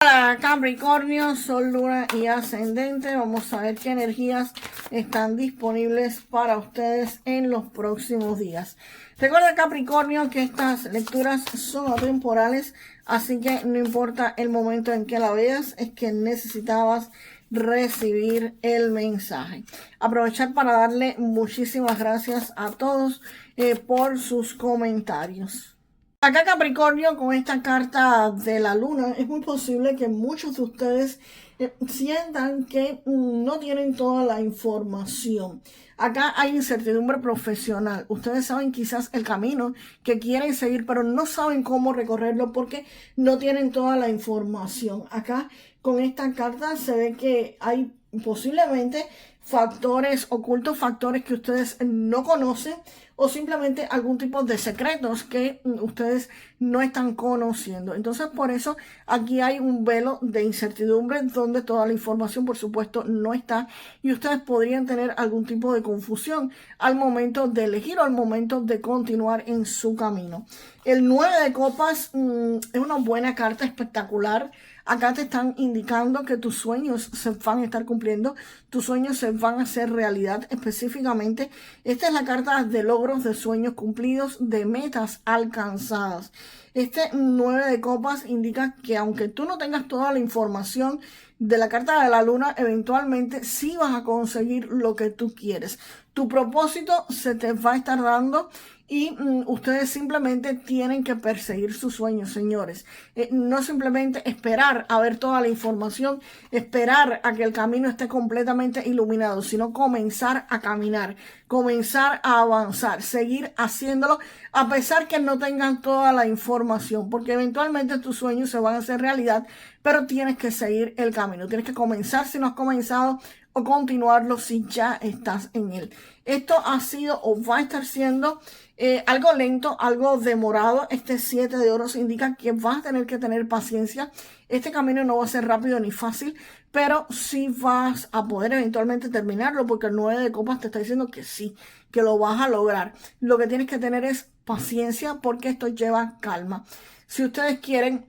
Para Capricornio, Sol, Luna y Ascendente, vamos a ver qué energías están disponibles para ustedes en los próximos días. Recuerda, Capricornio, que estas lecturas son atemporales, así que no importa el momento en que la veas, es que necesitabas recibir el mensaje. Aprovechar para darle muchísimas gracias a todos por sus comentarios. Acá, Capricornio, con esta carta de la luna, es muy posible que muchos de ustedes sientan que no tienen toda la información. Acá hay incertidumbre profesional. Ustedes saben quizás el camino que quieren seguir, pero no saben cómo recorrerlo porque no tienen toda la información. Acá, con esta carta, se ve que hay posiblemente factores ocultos, factores que ustedes no conocen o simplemente algún tipo de secretos que ustedes no están conociendo. Entonces, por eso aquí hay un velo de incertidumbre donde toda la información, por supuesto, no está y ustedes podrían tener algún tipo de confusión al momento de elegir o al momento de continuar en su camino. El 9 de copas es una buena carta, espectacular. Acá te están indicando que tus sueños se van a estar cumpliendo, tus sueños se van a hacer realidad. Específicamente, esta es la carta de logros, de sueños cumplidos, de metas alcanzadas. Este 9 de copas indica que aunque tú no tengas toda la información de la carta de la luna, eventualmente sí vas a conseguir lo que tú quieres. Tu propósito se te va a estar dando y ustedes simplemente tienen que perseguir sus sueños, señores. No simplemente esperar a ver toda la información, esperar a que el camino esté completamente iluminado, sino comenzar a caminar, comenzar a avanzar, seguir haciéndolo a pesar que no tengan toda la información, porque eventualmente tus sueños se van a hacer realidad, pero tienes que seguir el camino, tienes que comenzar si no has comenzado o continuarlo si ya estás en él. Esto ha sido o va a estar siendo algo lento, algo demorado. Este 7 de oros indica que vas a tener que tener paciencia. Este camino no va a ser rápido ni fácil, pero sí vas a poder eventualmente terminarlo porque el 9 de copas te está diciendo que sí, que lo vas a lograr. Lo que tienes que tener es paciencia porque esto lleva calma. Si ustedes quieren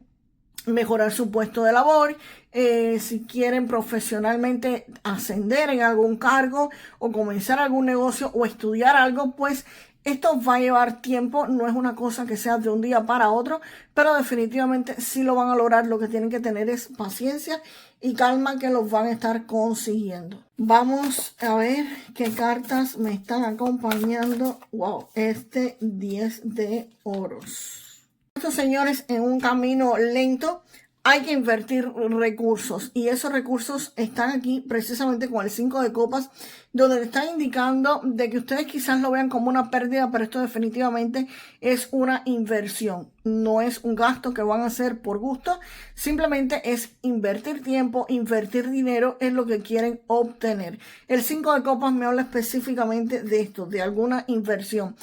mejorar su puesto de labor, si quieren profesionalmente ascender en algún cargo o comenzar algún negocio o estudiar algo, pues esto va a llevar tiempo, no es una cosa que sea de un día para otro, pero definitivamente sí lo van a lograr. Lo que tienen que tener es paciencia y calma que los van a estar consiguiendo. Vamos a ver qué cartas me están acompañando. Wow, este 10 de oros. Estos señores, en un camino lento hay que invertir recursos y esos recursos están aquí precisamente con el 5 de copas, donde te están indicando de que ustedes quizás lo vean como una pérdida, pero esto definitivamente es una inversión. No es un gasto que van a hacer por gusto, simplemente es invertir tiempo, invertir dinero en lo que quieren obtener. El 5 de copas me habla específicamente de esto, de alguna inversión.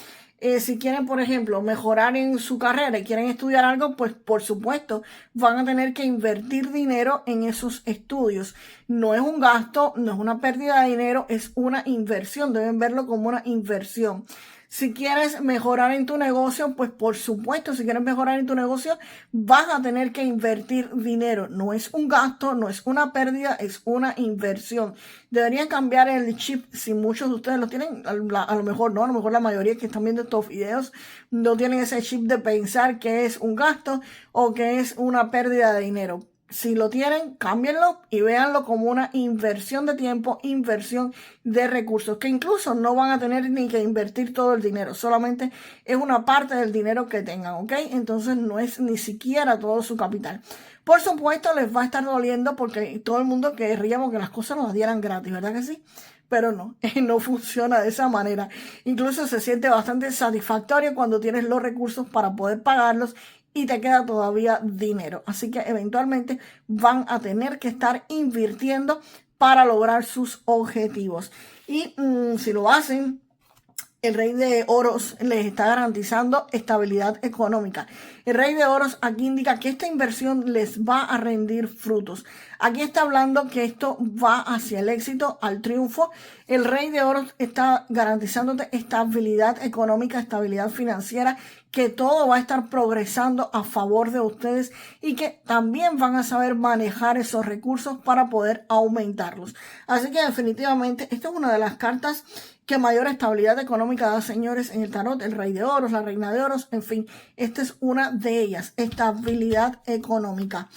Si quieren, por ejemplo, mejorar en su carrera y quieren estudiar algo, pues por supuesto van a tener que invertir dinero en esos estudios. No es un gasto, no es una pérdida de dinero, es una inversión. Deben verlo como una inversión. Si quieres mejorar en tu negocio, pues por supuesto, si quieres mejorar en tu negocio, vas a tener que invertir dinero. No es un gasto, no es una pérdida, es una inversión. Deberían cambiar el chip si muchos de ustedes lo tienen, a lo mejor no, a lo mejor la mayoría que están viendo estos videos no tienen ese chip de pensar que es un gasto o que es una pérdida de dinero. Si lo tienen, cámbienlo y véanlo como una inversión de tiempo, inversión de recursos, que incluso no van a tener ni que invertir todo el dinero, solamente es una parte del dinero que tengan, ¿ok? Entonces no es ni siquiera todo su capital. Por supuesto, les va a estar doliendo porque todo el mundo querríamos que las cosas nos dieran gratis, ¿verdad que sí? Pero no, no funciona de esa manera. Incluso se siente bastante satisfactorio cuando tienes los recursos para poder pagarlos y te queda todavía dinero. Así que eventualmente van a tener que estar invirtiendo para lograr sus objetivos. Y si lo hacen, el rey de oros les está garantizando estabilidad económica. El rey de oros aquí indica que esta inversión les va a rendir frutos. Aquí está hablando que esto va hacia el éxito, al triunfo. El rey de oros está garantizándote estabilidad económica, estabilidad financiera, que todo va a estar progresando a favor de ustedes y que también van a saber manejar esos recursos para poder aumentarlos. Así que definitivamente esta es una de las cartas que mayor estabilidad económica da, señores, en el tarot. El Rey de Oros, la Reina de Oros, en fin, esta es una de ellas, estabilidad económica.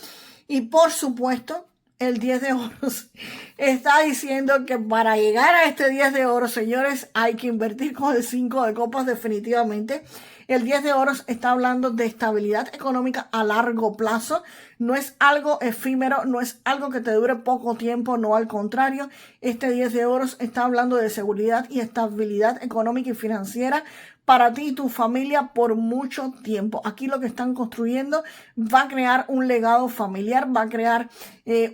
Y por supuesto, el 10 de oros está diciendo que para llegar a este 10 de oros, señores, hay que invertir con el 5 de copas definitivamente. El 10 de oros está hablando de estabilidad económica a largo plazo. No es algo efímero, no es algo que te dure poco tiempo, no, al contrario. Este 10 de oros está hablando de seguridad y estabilidad económica y financiera para ti y tu familia por mucho tiempo. Aquí lo que están construyendo va a crear un legado familiar, va a crear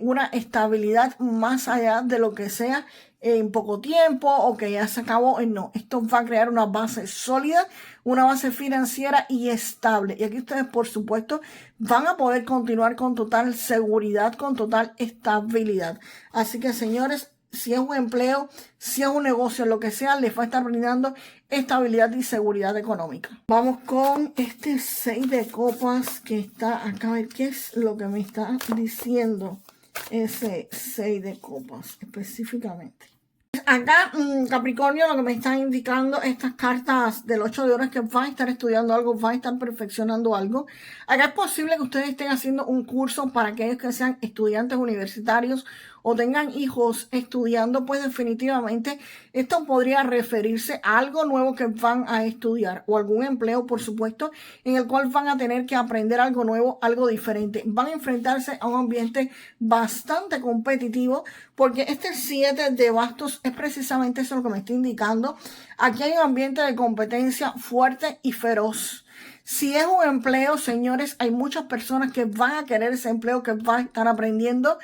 una estabilidad más allá de lo que sea en poco tiempo o que ya se acabó. No, esto va a crear una base sólida, una base financiera y estable. Y aquí ustedes, por supuesto, van a poder continuar con total seguridad, con total estabilidad. Así que, señores, si es un empleo, si es un negocio, lo que sea, les va a estar brindando estabilidad y seguridad económica. Vamos con este 6 de copas que está acá. A ver qué es lo que me está diciendo ese 6 de copas específicamente. Acá, Capricornio, lo que me están indicando estas cartas del 8 de oros es que van a estar estudiando algo, van a estar perfeccionando algo. Acá es posible que ustedes estén haciendo un curso para aquellos que sean estudiantes universitarios o tengan hijos estudiando, pues definitivamente esto podría referirse a algo nuevo que van a estudiar o algún empleo, por supuesto, en el cual van a tener que aprender algo nuevo, algo diferente. Van a enfrentarse a un ambiente bastante competitivo porque este 7 de bastos es precisamente eso lo que me está indicando. Aquí hay un ambiente de competencia fuerte y feroz. Si es un empleo, señores, hay muchas personas que van a querer ese empleo, que van a estar aprendiendo.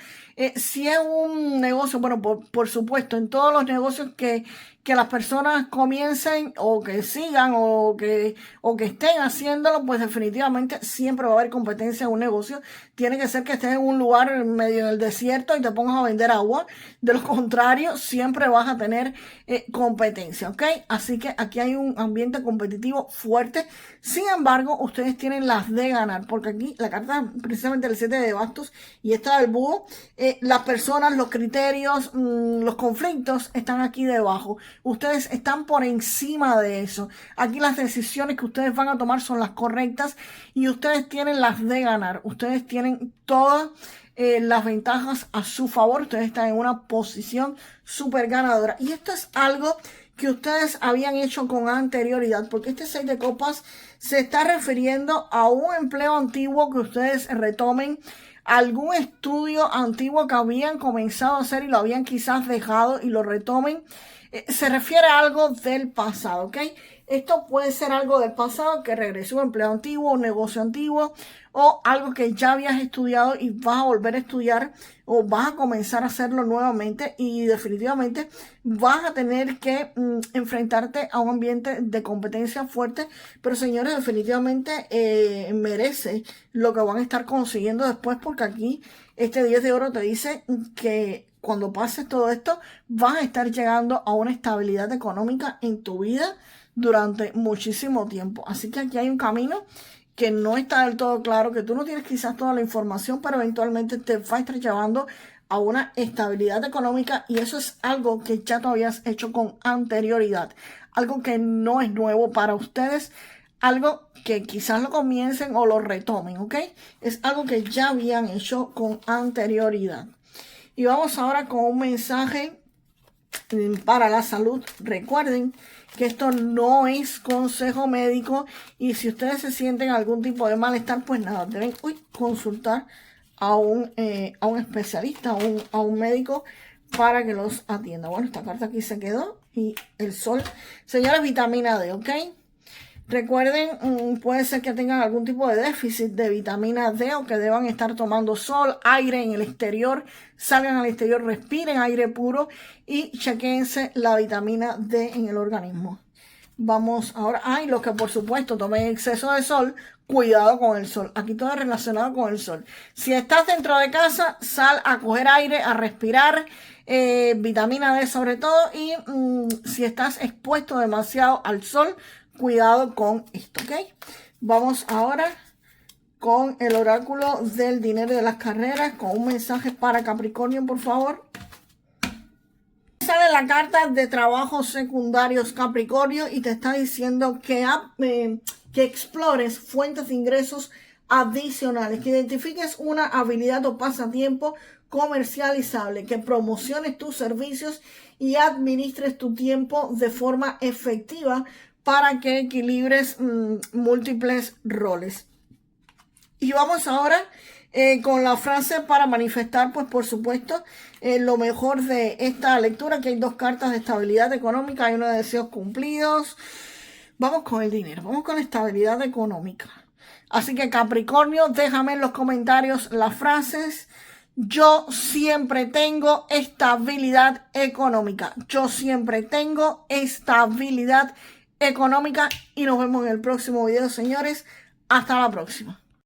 Si es un negocio, bueno, por supuesto, en todos los negocios que las personas comiencen o que sigan o que estén haciéndolo, pues definitivamente siempre va a haber competencia en un negocio. Tiene que ser que estés en un lugar medio del desierto y te pongas a vender agua. De lo contrario, siempre vas a tener competencia, ¿ok? Así que aquí hay un ambiente competitivo fuerte. Sin embargo, ustedes tienen las de ganar, porque aquí la carta precisamente del 7 de bastos y esta del búho, las personas, los criterios, los conflictos están aquí debajo. Ustedes están por encima de eso. Aquí las decisiones que ustedes van a tomar son las correctas y ustedes tienen las de ganar. Ustedes tienen todas las ventajas a su favor. Ustedes están en una posición súper ganadora. Y esto es algo que ustedes habían hecho con anterioridad, porque este 6 de copas se está refiriendo a un empleo antiguo que ustedes retomen, algún estudio antiguo que habían comenzado a hacer y lo habían quizás dejado y lo retomen. Se refiere a algo del pasado, ¿ok? Esto puede ser algo del pasado, que regresó un empleo antiguo, un negocio antiguo, o algo que ya habías estudiado y vas a volver a estudiar o vas a comenzar a hacerlo nuevamente y definitivamente vas a tener que enfrentarte a un ambiente de competencia fuerte, pero señores, definitivamente merece lo que van a estar consiguiendo después, porque aquí este 10 de oro te dice que cuando pases todo esto vas a estar llegando a una estabilidad económica en tu vida durante muchísimo tiempo. Así que aquí hay un camino que no está del todo claro, que tú no tienes quizás toda la información, pero eventualmente te va a estar llevando a una estabilidad económica y eso es algo que ya tú habías hecho con anterioridad, algo que no es nuevo para ustedes, algo que quizás lo comiencen o lo retomen, ¿ok? Es algo que ya habían hecho con anterioridad. Y vamos ahora con un mensaje para la salud. Recuerden que esto no es consejo médico y si ustedes se sienten algún tipo de malestar, pues nada, deben consultar a un especialista, a un médico para que los atienda. Bueno, esta carta aquí se quedó y el sol. Señores, vitamina D, ¿ok? Recuerden, puede ser que tengan algún tipo de déficit de vitamina D o que deban estar tomando sol, aire en el exterior, salgan al exterior, respiren aire puro y chequense la vitamina D en el organismo. Vamos ahora, y los que por supuesto tomen exceso de sol, cuidado con el sol. Aquí todo es relacionado con el sol. Si estás dentro de casa, sal a coger aire, a respirar, vitamina D sobre todo, y si estás expuesto demasiado al sol, cuidado con esto, ¿ok? Vamos ahora con el oráculo del dinero y de las carreras, con un mensaje para Capricornio, por favor. Sale la carta de trabajos secundarios, Capricornio, y te está diciendo que explores fuentes de ingresos adicionales, que identifiques una habilidad o pasatiempo comercializable, que promociones tus servicios y administres tu tiempo de forma efectiva para que equilibres múltiples roles. Y vamos ahora con la frase para manifestar, pues por supuesto, lo mejor de esta lectura, que hay dos cartas de estabilidad económica, hay una de deseos cumplidos. Vamos con el dinero, vamos con estabilidad económica. Así que Capricornio, déjame en los comentarios las frases. Yo siempre tengo estabilidad económica. Yo siempre tengo estabilidad económica. Y nos vemos en el próximo video, señores. Hasta la próxima.